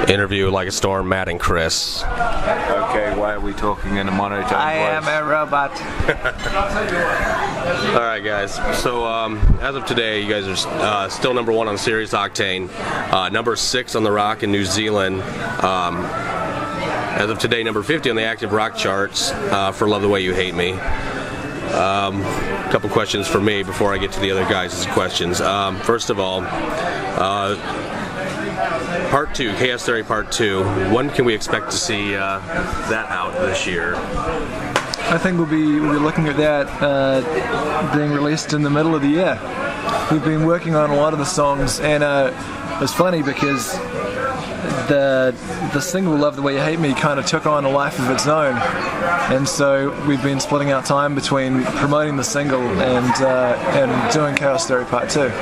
Interview Like a Storm, Matt and Chris. Okay, why are we talking in a monotone voice? I am a robot. Alright guys, so as of today, you guys are still number 1 on Sirius Octane, number 6 on the rock in New Zealand, as of today number 50 on the active rock charts for Love the Way You Hate Me. A couple questions for me before I get to the other guys' questions. First of all, Part 2, Chaos Theory Part 2, when can we expect to see that out this year? I think we'll be looking at that being released in the middle of the year. We've been working on a lot of the songs, and it's funny because the single Love the Way You Hate Me kind of took on a life of its own, and so we've been splitting our time between promoting the single and doing Chaos Theory Part 2.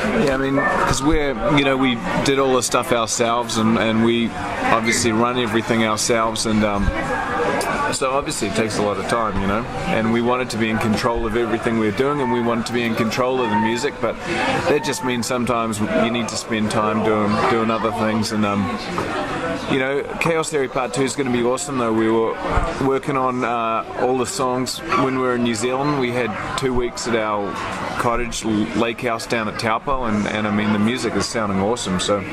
Yeah, I mean, because we did all the stuff ourselves, and we obviously run everything ourselves, and so obviously it takes a lot of time, and we wanted to be in control of everything we're doing, and we wanted to be in control of the music, but that just means sometimes you need to spend time doing other things, and Chaos Theory Part 2 is going to be awesome though. We were working on all the songs when we were in New Zealand. We had 2 weeks at our cottage lake house down at Taupo, and I mean the music is sounding awesome, so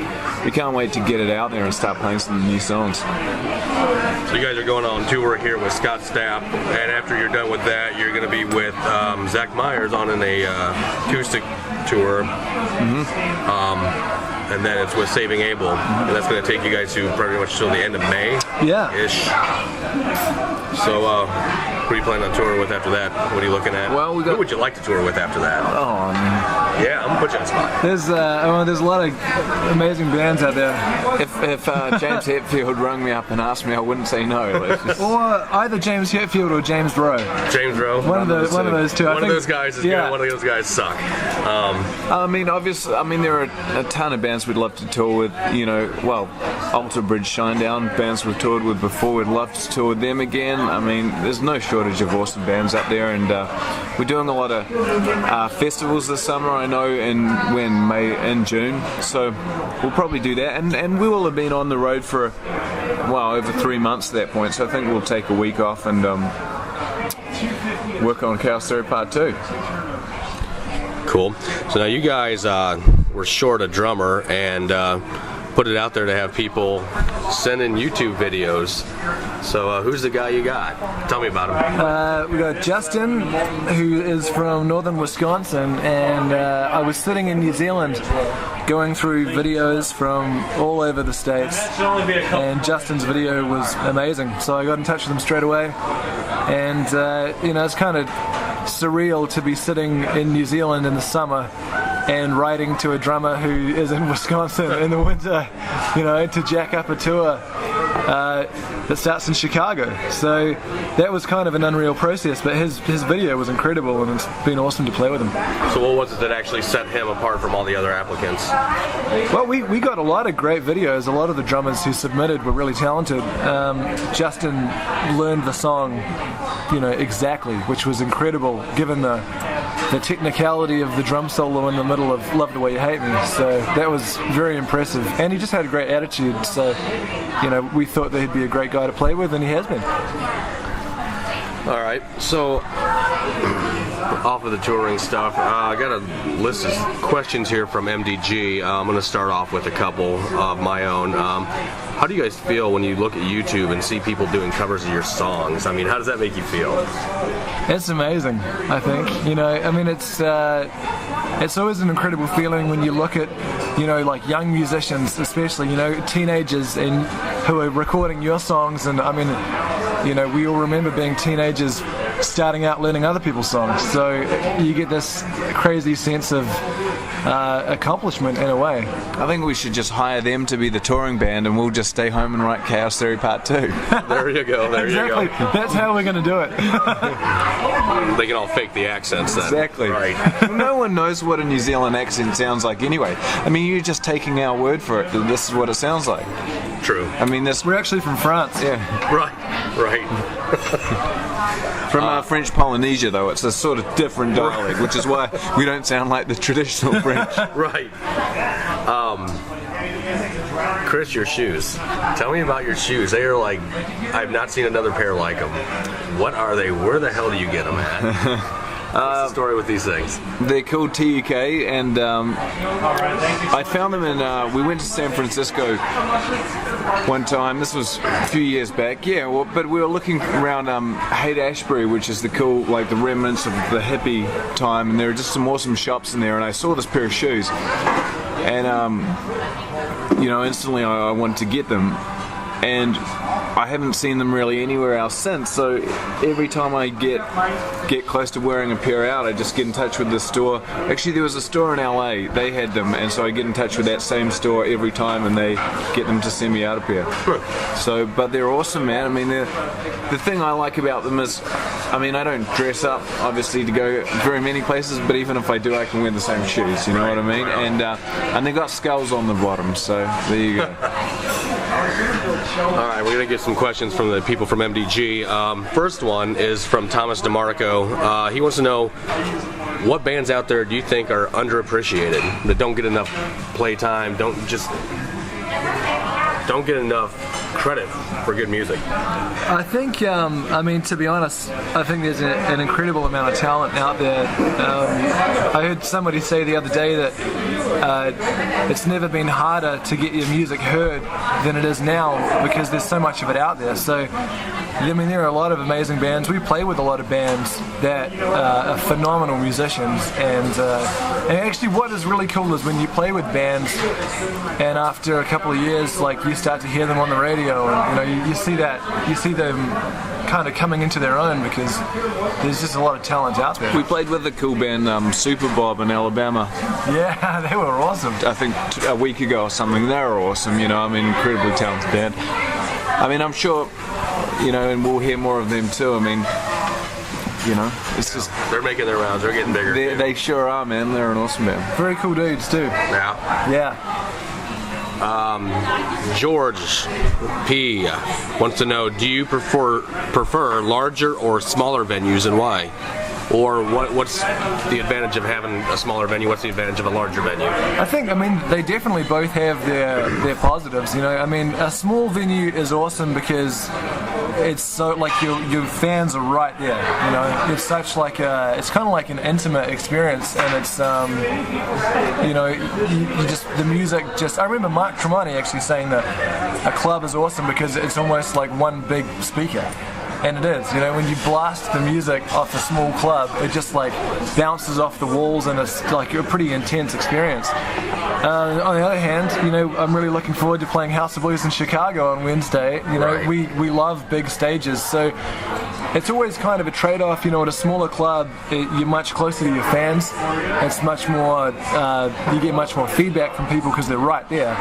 we can't wait to get it out there and start playing some new songs. So you guys are going on tour here with Scott Stapp, and after you're done with that, you're going to be with Zach Myers on an acoustic tour. And then it's with Saving Abel, and that's going to take you guys to pretty much till the end of May. Yeah. Ish. So, who are you planning on touring with after that? What are you looking at? Well, who would you like to tour with after that? Oh, yeah, I'm gonna put you on the spot. There's a lot of amazing bands out there. If James Hetfield rang me up and asked me, I wouldn't say no. Or either James Hetfield or James Roe. James Roe. One of those two. One of those guys is good. One of those guys suck. I mean, obviously, there are a ton of bands we'd love to tour with. Alter Bridge, Shinedown, bands we've toured with before. We'd love to tour with them again. I mean, there's no shortage of awesome bands up there, and we're doing a lot of festivals this summer, I know, in May and June, so we'll probably do that, and we will have been on the road for over 3 months at that point, so I think we'll take a week off and work on Chaos Theory Part 2. Cool. So now you guys were short a drummer and put it out there to have people send in YouTube videos. So who's the guy you got? Tell me about him. We got Justin, who is from northern Wisconsin, and I was sitting in New Zealand going through videos from all over the States, and Justin's video was amazing, so I got in touch with him straight away, and it's kind of surreal to be sitting in New Zealand in the summer and writing to a drummer who is in Wisconsin in the winter, to jack up a tour that starts in Chicago. So that was kind of an unreal process, but his video was incredible, and it's been awesome to play with him. So what was it that actually set him apart from all the other applicants? Well, we got a lot of great videos. A lot of the drummers who submitted were really talented. Justin learned the song, exactly, which was incredible given the technicality of the drum solo in the middle of Love the Way You Hate Me. So that was very impressive, and he just had a great attitude, so we thought that he'd be a great guy to play with, and he has been. Alright, so off of the touring stuff, I got a list of questions here from MDG. I'm going to start off with a couple of my own. How do you guys feel when you look at YouTube and see people doing covers of your songs? I mean, how does that make you feel? It's amazing, I think. It's always an incredible feeling when you look at, like young musicians, especially, teenagers who are recording your songs, and we all remember being teenagers starting out learning other people's songs, so you get this crazy sense of accomplishment in a way. I think we should just hire them to be the touring band, and we'll just stay home and write Chaos Theory Part 2. There you go, exactly. You go. That's how we're going to do it. They can all fake the accents then. Exactly. Right. No one knows what a New Zealand accent sounds like anyway. You're just taking our word for it that this is what it sounds like. True. We're actually from France. Yeah. Right. From French Polynesia, though, it's a sort of different dialect, which is why we don't sound like the traditional French. Right. Chris, your shoes. Tell me about your shoes. They are like, I've not seen another pair like them. What are they? Where the hell do you get them at? What's the story with these things? They're called TUK, and I found them in, we went to San Francisco one time. This was a few years back. Yeah, well, but we were looking around Haight-Ashbury, which is the cool, like the remnants of the hippie time, and there were just some awesome shops in there, and I saw this pair of shoes, and instantly I wanted to get them, and I haven't seen them really anywhere else since. So every time I get close to wearing a pair out, I just get in touch with the store. Actually, there was a store in LA, they had them, and so I get in touch with that same store every time, and they get them to send me out a pair. So, but they're awesome, man. I mean, the thing I like about them is, I mean, I don't dress up obviously to go very many places, but even if I do, I can wear the same shoes. You know what I mean? And they got skulls on the bottom, so there you go. All right, we're going to get some questions from the people from MDG. First one is from Thomas DeMarco. He wants to know, what bands out there do you think are underappreciated, that don't get enough playtime, don't get enough credit for good music? I think, I mean, to be honest, I think there's an incredible amount of talent out there. I heard somebody say the other day that it's never been harder to get your music heard than it is now, because there's so much of it out there. So, I mean, there are a lot of amazing bands. We play with a lot of bands that are phenomenal musicians, and actually what is really cool is when you play with bands and after a couple of years, like, you start to hear them on the radio, and you see them kind of coming into their own, because there's just a lot of talent out there. We played with a cool band, Super Bob in Alabama. Yeah, they were awesome. I think a week ago or something. They were awesome, I mean, incredibly talented band. I mean, I'm sure, and we'll hear more of them too. I mean, it's just... They're making their rounds. They're getting bigger. They sure are, man. They're an awesome band. Very cool dudes too. Yeah. Yeah. George P. wants to know, do you prefer larger or smaller venues, and why? Or what's the advantage of having a smaller venue? What's the advantage of a larger venue? I think, they definitely both have their positives. I mean, a small venue is awesome because it's so, like, your fans are right there. It's such like it's kind of like an intimate experience, and it's you just, the music just. I remember Mark Tremonti actually saying that a club is awesome because it's almost like one big speaker. And it is, when you blast the music off a small club, it just like bounces off the walls, and it's like a pretty intense experience. On the other hand, I'm really looking forward to playing House of Blues in Chicago on Wednesday. Right. We love big stages, so it's always kind of a trade-off. At a smaller club, you're much closer to your fans. It's much more, you get much more feedback from people because they're right there.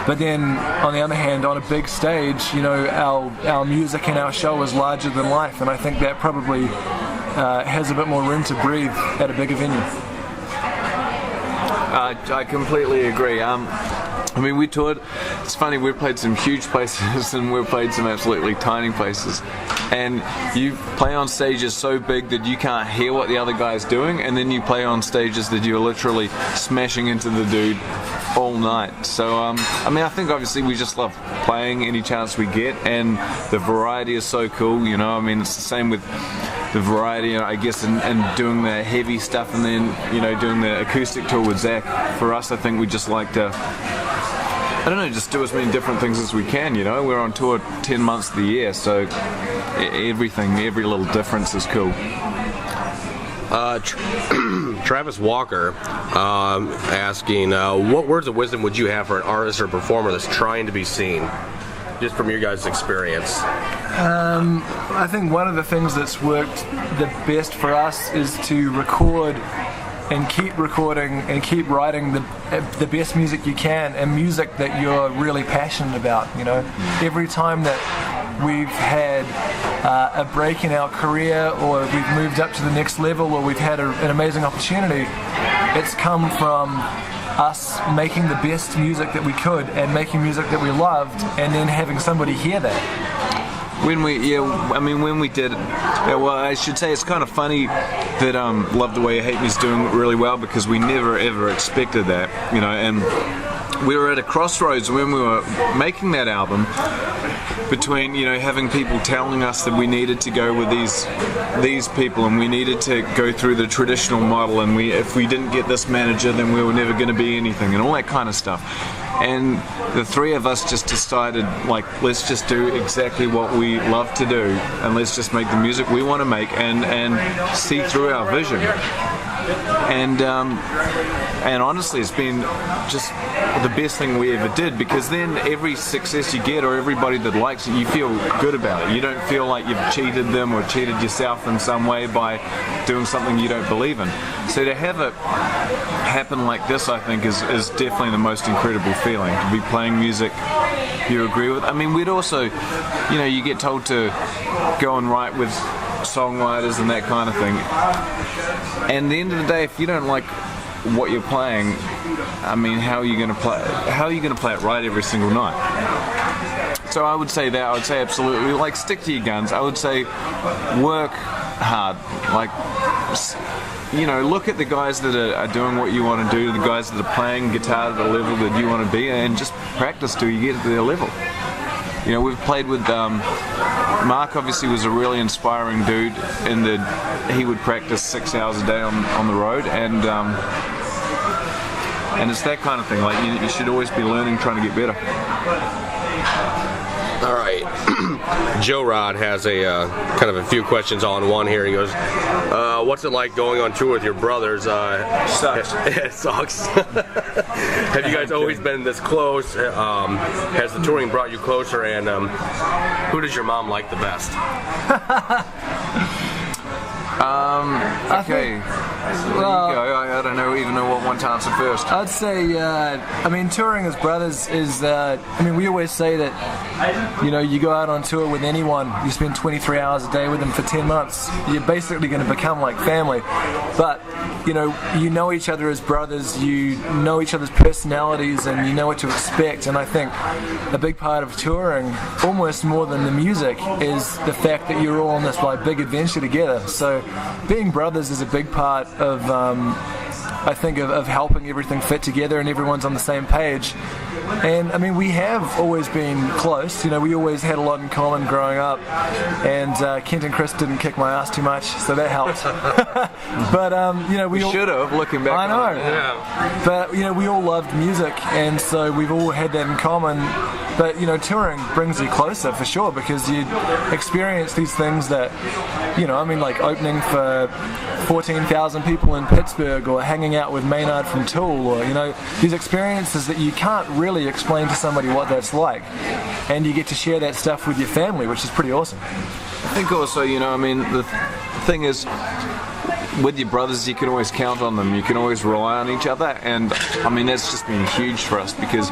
But then, on the other hand, on a big stage, our music and our show is larger than life, and I think that probably has a bit more room to breathe at a bigger venue. I completely agree. I mean, we toured. It's funny, we've played some huge places and we've played some absolutely tiny places. And you play on stages so big that you can't hear what the other guy's doing, and then you play on stages that you're literally smashing into the dude all night. So, I mean, I think obviously we just love playing any chance we get, and the variety is so cool, I mean, it's the same with the variety, I guess, and doing the heavy stuff, and then, doing the acoustic tour with Zach. For us, I think we just like to, I don't know, just do as many different things as we can, We're on tour 10 months of the year, so every little difference is cool. Travis Walker asking, what words of wisdom would you have for an artist or performer that's trying to be seen? Just from your guys' experience. I think one of the things that's worked the best for us is to record and keep recording and keep writing the best music you can, and music that you're really passionate about. Every time that we've had a break in our career, or we've moved up to the next level, or we've had an amazing opportunity, it's come from us making the best music that we could and making music that we loved, and then having somebody hear that. When we did, well, I should say it's kind of funny that Love the Way You Hate Me is doing really well, because we never ever expected that, you know, and we were at a crossroads when we were making that album between, you know, having people telling us that we needed to go with these people and we needed to go through the traditional model, and if we didn't get this manager then we were never going to be anything, and all that kind of stuff. And the three of us just decided, like, let's just do exactly what we love to do, and let's just make the music we want to make and see through our vision. And honestly, it's been just the best thing we ever did, because then every success you get, or everybody that likes it, you feel good about it. You don't feel like you've cheated them or cheated yourself in some way by doing something you don't believe in. So to have it happen like this, I think, is definitely the most incredible feeling, to be playing music you agree with. I mean, we'd also, you know, you get told to go and write with songwriters and that kind of thing. And at the end of the day, if you don't like what you're playing, I mean, how are you going to play it right every single night? So I would say that. I would say absolutely, like, stick to your guns. I would say work hard. Like, you know, look at the guys that are doing what you want to do, the guys that are playing guitar at the level that you want to be, and just practice till you get to their level. You know, we've played with Mark. Obviously was a really inspiring dude in that he would practice 6 hours a day on the road, and it's that kind of thing. Like, you should always be learning, trying to get better. All right. Joe Rod has a kind of a few questions all in one here. He goes, what's it like going on tour with your brothers? Sucks. It sucks. Have you guys always been this close? Has the touring brought you closer? And who does your mom like the best? Okay. Well, I don't even know what one to answer first. I'd say, I mean, touring as brothers is, I mean, we always say that, you know, you go out on tour with anyone, you spend 23 hours a day with them for 10 months, you're basically going to become like family. But, you know each other as brothers, you know each other's personalities, and you know what to expect. And I think a big part of touring, almost more than the music, is the fact that you're all on this, like, big adventure together. So being brothers is a big part of, I think, of helping everything fit together and everyone's on the same page. And I mean, we have always been close. You know, we always had a lot in common growing up, and Kent and Chris didn't kick my ass too much, so that helped. But you know, we all should have, looking back. I know. On it. Yeah. But you know, we all loved music, and so we've all had that in common. But you know, touring brings you closer for sure, because you experience these things that, you know, I mean, like opening for 14,000 people in Pittsburgh, or hanging out with Maynard from Tool, or, you know, these experiences that you can't really explain to somebody what that's like, and you get to share that stuff with your family, which is pretty awesome. I think also, you know, I mean, the thing is, with your brothers, you can always count on them. You can always rely on each other, and I mean, that's just been huge for us, because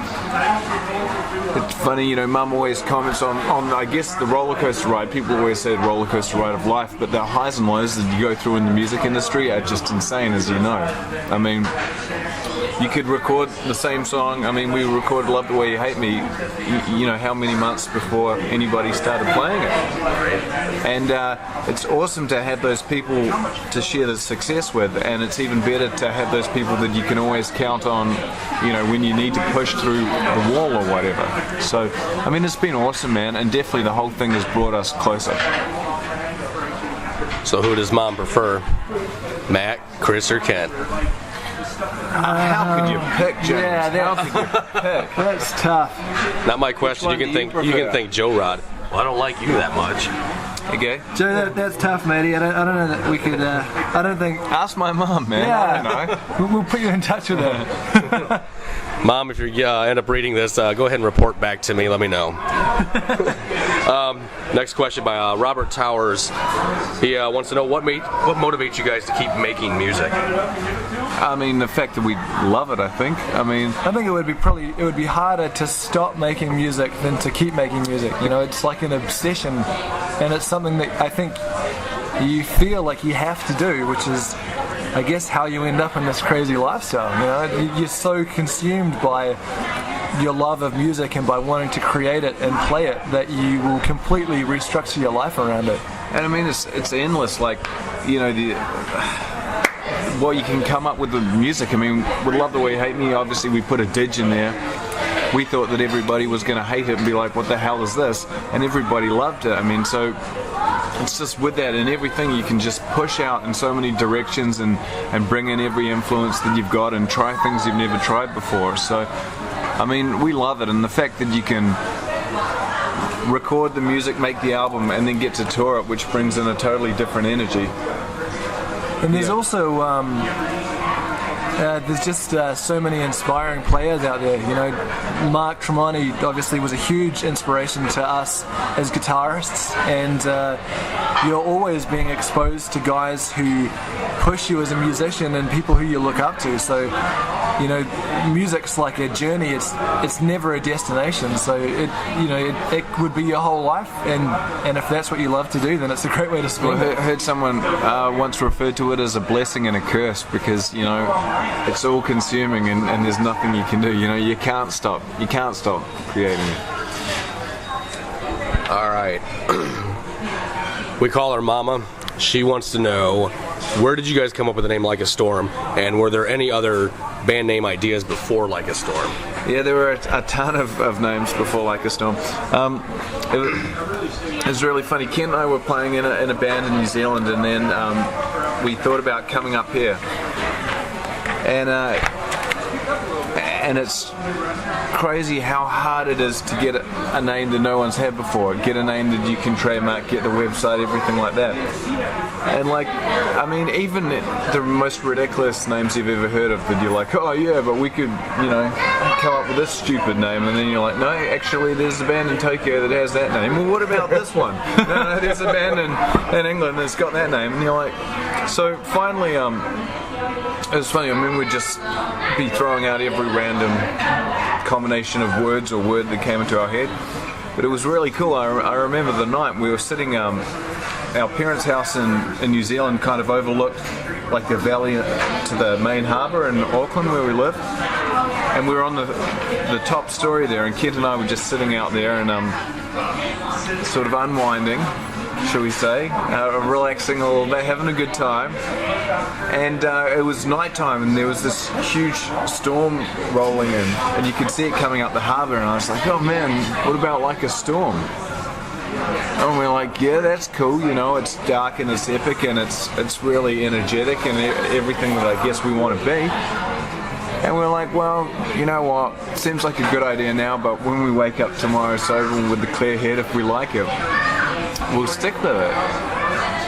it's funny, you know, Mum always comments on I guess the roller coaster ride. People always say the roller coaster ride of life, but the highs and lows that you go through in the music industry are just insane, as you know. I mean, you could record the same song. I mean, we recorded Love the Way You Hate Me, you know, how many months before anybody started playing it. And it's awesome to have those people to share the success with, and it's even better to have those people that you can always count on, you know, when you need to push through the wall or whatever. So, I mean, it's been awesome, man, and definitely the whole thing has brought us closer. So who does Mom prefer? Matt, Chris, or Kent? How could you pick, James? Yeah, how could you pick? That's tough. Not my question. You one can do you think. You prefer? can think Joe Rod. Well, I don't like you that much. Okay. Joe, that's tough, matey. I don't know that we could. I don't think. Ask my mom, man. Yeah. I don't know. We'll put you in touch with her. Mom, if you end up reading this, go ahead and report back to me. Let me know. Next question by Robert Towers. He wants to know what motivates you guys to keep making music. I mean, the fact that we love it, I think. I mean, I think it would be harder to stop making music than to keep making music. You know, it's like an obsession, and it's something that I think you feel like you have to do, which is, I guess, how you end up in this crazy lifestyle. You know, you're so consumed by your love of music and by wanting to create it and play it that you will completely restructure your life around it. And I mean, it's endless. Like, you know, what you can come up with music. I mean, with Love the Way You Hate Me, obviously we put a dig in there. We thought that everybody was going to hate it and be like, what the hell is this? And everybody loved it. I mean, so it's just with that and everything, you can just push out in so many directions and bring in every influence that you've got and try things you've never tried before. So, I mean, we love it. And the fact that you can record the music, make the album, and then get to tour it, which brings in a totally different energy. And there's also there's just so many inspiring players out there. You know, Mark Tremonti obviously was a huge inspiration to us as guitarists, and you're always being exposed to guys who push you as a musician and people who you look up to. So, you know, music's like a journey. It's never a destination. So it would be your whole life, and if that's what you love to do, then it's a great way to spend it. I heard someone once referred to it as a blessing and a curse, because, you know, it's all consuming and there's nothing you can do. You know, you can't stop creating it. All right. We call her Mama. She wants to know, where did you guys come up with the name Like a Storm, and were there any other band name ideas before Like a Storm? Yeah, there were a ton of names before Like a Storm. It was really funny. Ken and I were playing in a band in New Zealand, and then we thought about coming up here. And it's crazy how hard it is to get a name that no one's had before, get a name that you can trademark, get the website, everything like that. And like, I mean, even the most ridiculous names you've ever heard of, that you're like, oh yeah, but we could, you know, come up with this stupid name, and then you're like, no, actually there's a band in Tokyo that has that name. Well, what about this one? No, there's a band in England that's got that name. And you're like, so finally, it was funny. I mean, we'd just be throwing out every random combination of words or word that came into our head. But it was really cool. I remember the night we were sitting, our parents' house in New Zealand kind of overlooked like the valley to the main harbour in Auckland where we live. And we were on the top story there, and Kent and I were just sitting out there and sort of unwinding, shall we say, relaxing a little bit, having a good time. And it was nighttime, and there was this huge storm rolling in, and you could see it coming up the harbour, and I was like, oh man, what about Like a Storm? And we're like, yeah, that's cool, you know, it's dark and it's epic and it's really energetic and everything that I guess we want to be. And we're like, well, you know what, seems like a good idea now, but when we wake up tomorrow sober with a clear head, if we like it, we'll stick with it.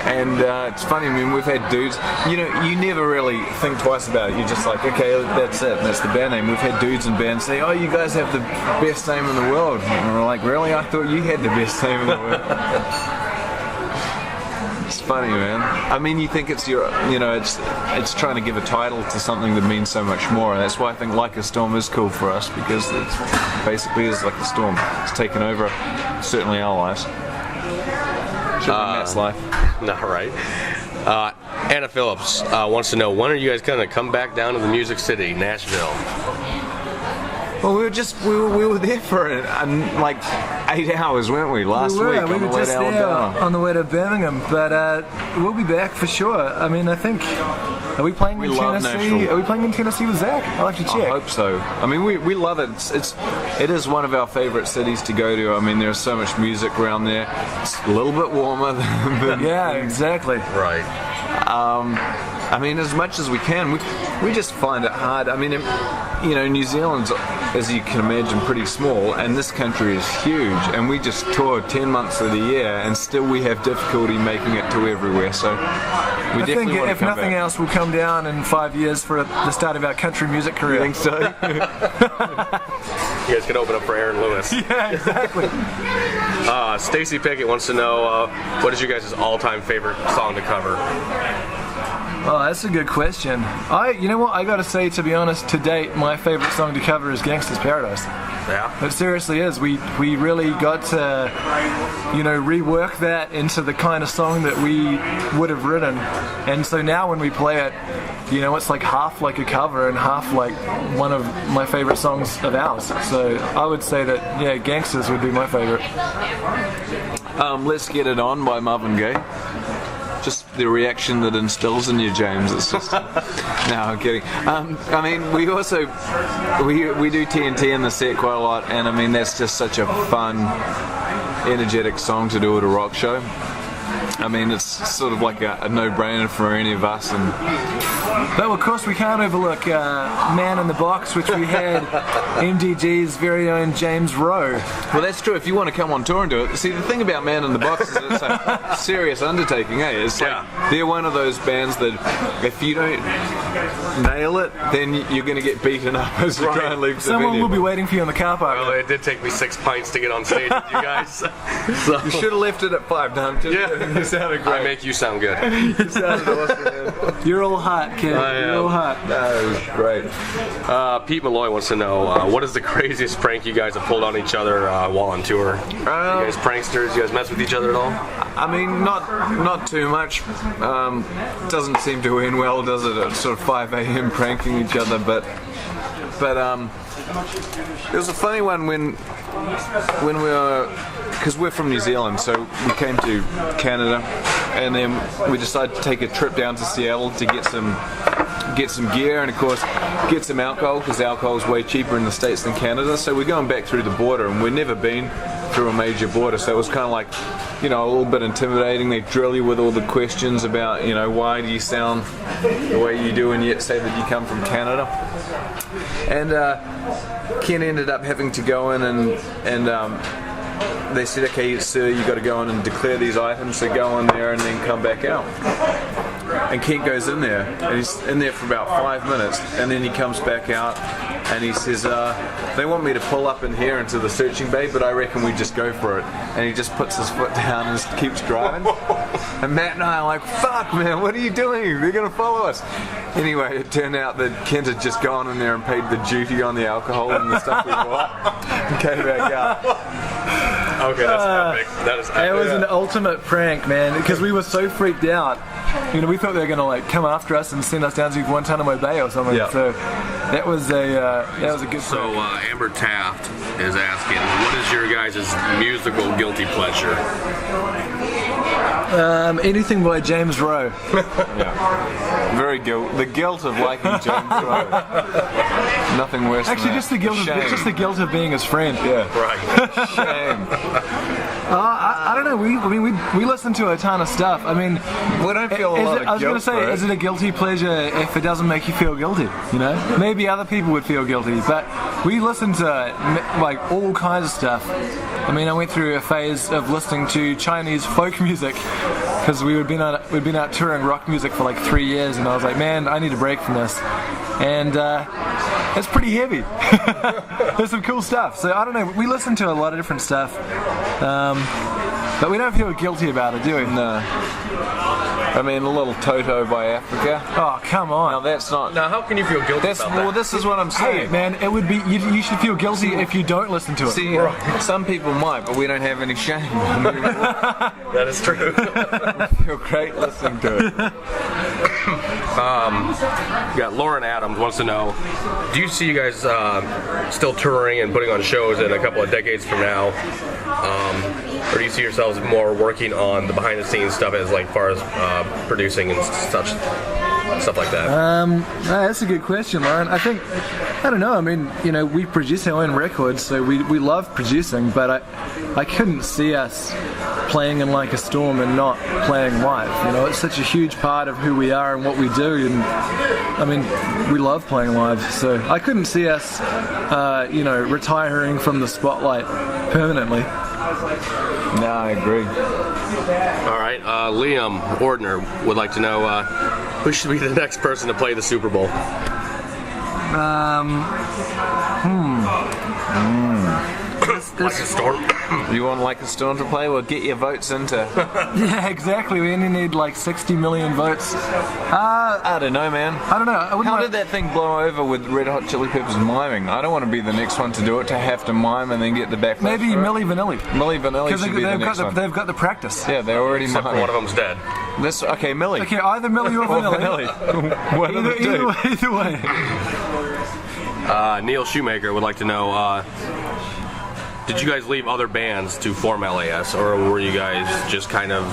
And it's funny, I mean, we've had dudes, you know, you never really think twice about it. You're just like, okay, that's it, that's the band name. We've had dudes in bands say, oh, you guys have the best name in the world. And we're like, really? I thought you had the best name in the world. It's funny, man. I mean, you think it's your, you know, it's trying to give a title to something that means so much more. And that's why I think Like a Storm is cool for us, because it basically is like a storm. It's taken over, certainly our lives. Matt's life. All right. Anna Phillips wants to know, when are you guys going to come back down to the Music City, Nashville? Well, we were there for like 8 hours, weren't we? Last week. We were just there on the way to Birmingham, but we'll be back for sure. I mean, I think. Are we playing in Tennessee? Are we playing in Tennessee with Zach? I'll have to check. I hope so. I mean, we love it. It is one of our favourite cities to go to. I mean, there's so much music around there. It's a little bit warmer than yeah, exactly. Right. I mean, as much as we can, we just find it hard. I mean, you know, New Zealand's, as you can imagine, pretty small, and this country is huge, and we just tour 10 months of the year, and still we have difficulty making it to everywhere. So we definitely want to if nothing else, we'll come down in 5 years for the start of our country music career. You think so? You guys can open up for Aaron Lewis. Yeah, exactly. Stacy Pickett wants to know, what is your guys' all-time favorite song to cover? Oh, that's a good question. You know what, I gotta say, to be honest, to date, my favorite song to cover is Gangsta's Paradise. Yeah? It seriously is. We really got to, you know, rework that into the kind of song that we would have written. And so now when we play it, you know, it's like half like a cover and half like one of my favorite songs of ours. So I would say that, yeah, Gangsters would be my favorite. Let's Get It On by Marvin Gaye. Just the reaction that instills in you, James. It's just no, I'm kidding. I mean, we also we do TNT in the set quite a lot, and I mean that's just such a fun, energetic song to do at a rock show. I mean, it's sort of like a no-brainer for any of us. But of course, we can't overlook Man in the Box, which we had MDG's very own James Roe. Well, that's true. If you want to come on tour and do it, see, the thing about Man in the Box is it's a serious undertaking, eh? It's like they're one of those bands that if you don't nail it, then you're going to get beaten up as you try and leave the venue. Someone will be waiting for you in the car park. Well, it did take me 6 pints to get on stage with you guys. So. You should have left it at 5, Dan. You sounded great. I make you sound good. You sounded awesome, man. You're all hot, kid. You're all hot. No, it was great. Pete Malloy wants to know, what is the craziest prank you guys have pulled on each other while on tour? You guys pranksters? You guys mess with each other at all? I mean, not too much. Doesn't seem to end well, does it? At sort of 5 a.m. pranking each other, but it was a funny one when we were, because we're from New Zealand, so we came to Canada, and then we decided to take a trip down to Seattle to get some gear, and of course get some alcohol, because alcohol is way cheaper in the States than Canada. So we're going back through the border, and we've never been through a major border, so it was kind of like, you know, a little bit intimidating. They drill you with all the questions about, you know, why do you sound the way you do and yet say that you come from Canada. And Ken ended up having to go in and they said, okay, sir, you got to go in and declare these items, so go in there and then come back out. And Kent goes in there, and he's in there for about 5 minutes, and then he comes back out and he says, they want me to pull up in here into the searching bay, but I reckon we just go for it. And he just puts his foot down and just keeps driving. And Matt and I are like, fuck, man, what are you doing? They're going to follow us. Anyway, it turned out that Kent had just gone in there and paid the duty on the alcohol and the stuff we bought and came back out. Okay, that's epic. That is epic. It was an ultimate prank, man, because we were so freaked out. You know, we thought they were going to like come after us and send us down to Guantanamo Bay or something. Yeah. So that was a good. So Amber Taft is asking, what is your guys' musical guilty pleasure? Anything by James Roe. Yeah. Very the guilt of liking James Roe. Nothing worse. Actually, than just the guilt of being his friend. Yeah. Right. Shame. I don't know. We listen to a ton of stuff. I mean, we don't feel a lot of guilt. I was going to say, is it a guilty pleasure if it doesn't make you feel guilty? You know, maybe other people would feel guilty, but we listen to like all kinds of stuff. I mean, I went through a phase of listening to Chinese folk music because we'd been out touring rock music for like 3 years, and I was like, man, I need a break from this. And it's pretty heavy. There's some cool stuff. So I don't know. We listen to a lot of different stuff, but we don't feel guilty about it, do we? No. I mean, a little Toto by Africa. Oh, come on. Now that's not. Now, how can you feel guilty about that? Well, this is what I'm saying. Hey, man, it would be. You should feel guilty if you don't listen to it. See, some people might, but we don't have any shame. That is true. We feel great listening to it. Yeah, Lauren Adams wants to know, do you see you guys still touring and putting on shows in a couple of decades from now? Or do you see yourselves more working on the behind-the-scenes stuff as like far as producing and stuff like that? That's a good question, Lauren. I don't know. I mean, you know, we produce our own records, so we love producing, but I couldn't see us playing in Like a Storm and not playing live. You know, it's such a huge part of who we are and what we do, and I mean, we love playing live, so I couldn't see us, you know, retiring from the spotlight permanently. No, I agree. All right, Liam Ordner would like to know who should be the next person to play the Super Bowl? Like a storm. You want Like a Storm to play? Well, get your votes into. Yeah, exactly. We only need like 60 million votes. I don't know, man. I don't know. How did that thing blow over with Red Hot Chili Peppers miming? I don't want to be the next one to do it, to have to mime and then get the backlash. Maybe Milli Vanilli. Milli Vanilli should be the next one. They've got the practice. Yeah, they're already Except for miming. one of them's dead. Okay, Milli. Okay, either Milli or Vanilli. What do they do? Either way. Neil Shoemaker would like to know, did you guys leave other bands to form LAS, or were you guys just kind of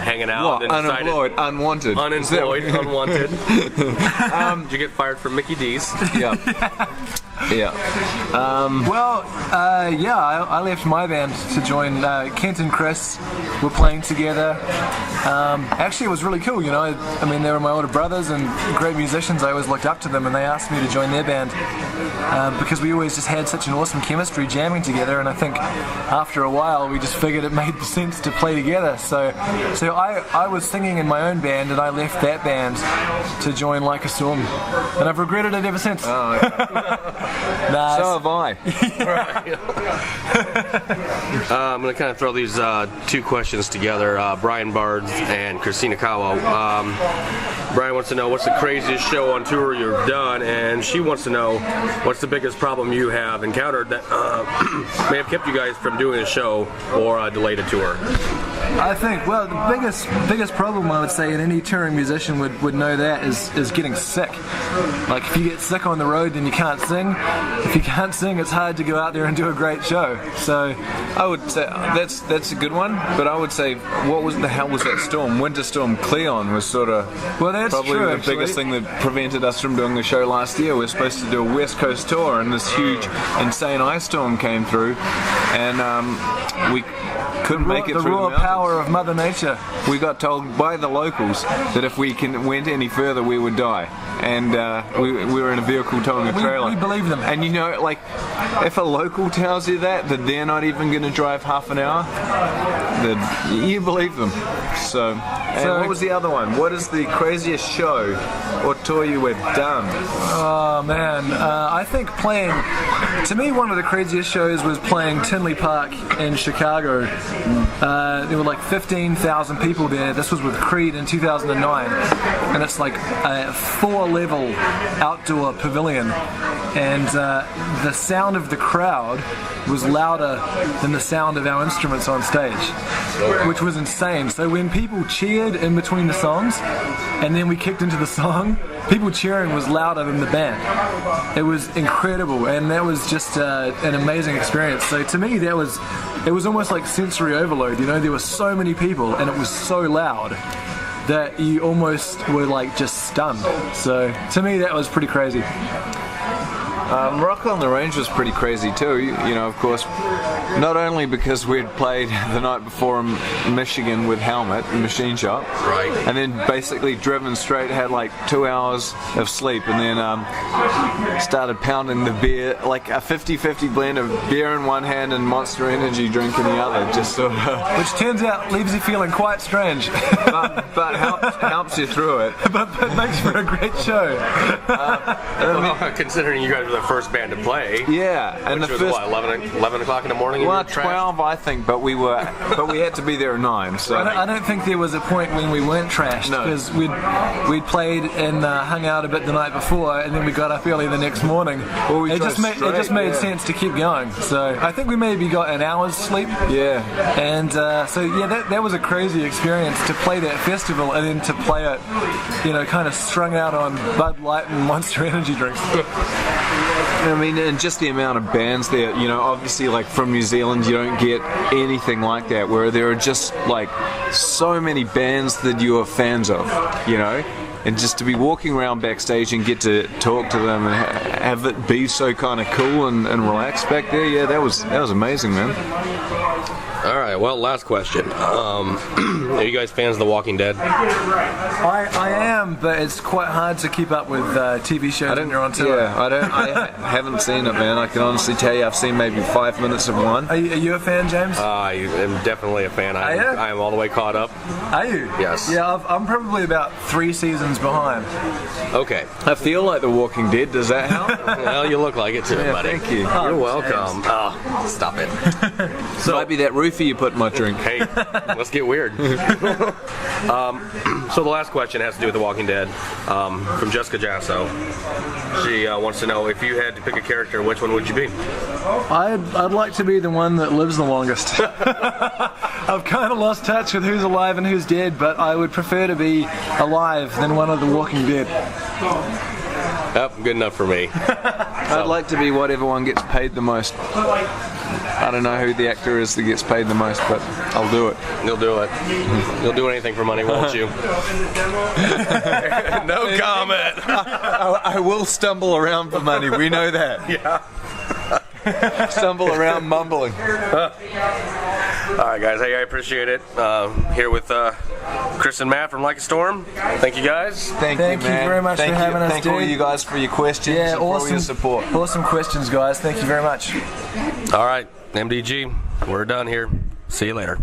hanging out? What? And decided, Unemployed, unwanted. Unemployed, unwanted. Did you get fired from Mickey D's? Yeah. Yeah. I left my band to join. Kent and Chris were playing together. Actually, it was really cool, you know. I mean, they were my older brothers and great musicians. I always looked up to them, and they asked me to join their band because we always just had such an awesome chemistry jamming together. And I think after a while, we just figured it made sense to play together. So I was singing in my own band, and I left that band to join Like a Storm, and I've regretted it ever since. Oh, Nah, so have I. I'm going to kind of throw these two questions together. Brian Bards and Christina Kawa. Brian wants to know what's the craziest show on tour you've done, and she wants to know what's the biggest problem you have encountered that may have kept you guys from doing a show or delayed a tour. I think, well, the biggest problem I would say, and any touring musician would know that, is getting sick. Like, if you get sick on the road, then you can't sing. If you can't sing, it's hard to go out there and do a great show. So I would say that's a good one, but I would say, what the hell was that storm? Winter Storm Cleon was sort of that's probably true, the actually. biggest thing that prevented us from doing the show last year. We were supposed to do a West Coast tour, and this huge, insane ice storm came through, and we couldn't make it the through the raw mountains. power of Mother Nature. We got told by the locals that if we went any further, we would die. And we were in a vehicle towing a trailer. We believe them. And you know, like, if a local tells you that they're not even going to drive half an hour, then you believe them. So what was the other one? What is the craziest show or tour you have done? Oh man, I think to me one of the craziest shows was playing Tinley Park in Chicago. There were like 15,000 people there. This was with Creed in 2009, and it's like a 4-level outdoor pavilion, and the sound of the crowd was louder than the sound of our instruments on stage, which was insane. So when people cheered in between the songs, and then we kicked into the song, people cheering was louder than the band. It was incredible, and that was just an amazing experience. So to me, it was almost like sensory overload. You know, there were so many people, and it was so loud that you almost were like just stunned. So to me, that was pretty crazy. Rock on the Range was pretty crazy too, you know, of course, not only because we'd played the night before in Michigan with Helmet, Machine Shop, right, and then basically driven straight, had like 2 hours of sleep, and then started pounding the beer, like a 50-50 blend of beer in one hand and Monster Energy drink in the other, just sort of... Which turns out leaves you feeling quite strange. but helps you through it. but makes for a great show. Considering you guys were the first band to play. Yeah, and which the was first, what, 11 o'clock in the morning? Well, 12, I think, but we had to be there at 9. So I don't think there was a point when we weren't trashed, because we'd played and hung out a bit the night before, and then we got up early the next morning. Well, it just made sense to keep going. So I think we maybe got an hour's sleep. Yeah. And that was a crazy experience to play that festival and then to play it, you know, kind of strung out on Bud Light and Monster Energy drinks. I mean, and just the amount of bands there, you know, obviously, like, from New Zealand, you don't get anything like that, where there are just, like, so many bands that you are fans of, you know? And just to be walking around backstage and get to talk to them and have it be so kind of cool and relaxed back there, yeah, that was amazing, man. All right, well, last question. Are you guys fans of The Walking Dead? I am, but it's quite hard to keep up with TV shows when you're on tour. Yeah, I haven't seen it, man. I can honestly tell you I've seen maybe 5 minutes of one. Are you a fan, James? I am definitely a fan. I am all the way caught up. Are you? Yes. Yeah, I'm probably about 3 seasons questions behind. Okay. I feel like The Walking Dead. Does that help? Well, you look like it too, Yeah, buddy. thank you. You're welcome. Oh, stop it. So might be that roofie you put in my drink. Hey, let's get weird. So the last question has to do with The Walking Dead, from Jessica Jasso. She wants to know, if you had to pick a character, which one would you be? I'd like to be the one that lives the longest. I've kind of lost touch with who's alive and who's dead, but I would prefer to be alive than one of the Walking Dead. Yep, good enough for me. I'd like to be whatever one gets paid the most. I don't know who the actor is that gets paid the most, but I'll do it. You'll do it. You'll do anything for money, won't you? No comment. I will stumble around for money. We know that. Yeah. Stumble around mumbling. All right, guys. Hey, I appreciate it. Here with Chris and Matt from Like a Storm. Thank you, guys. Thank you, man. very much for having us, Thank all dude. you guys for your questions and for all your support. Awesome questions, guys. Thank you very much. All right, MDG, we're done here. See you later.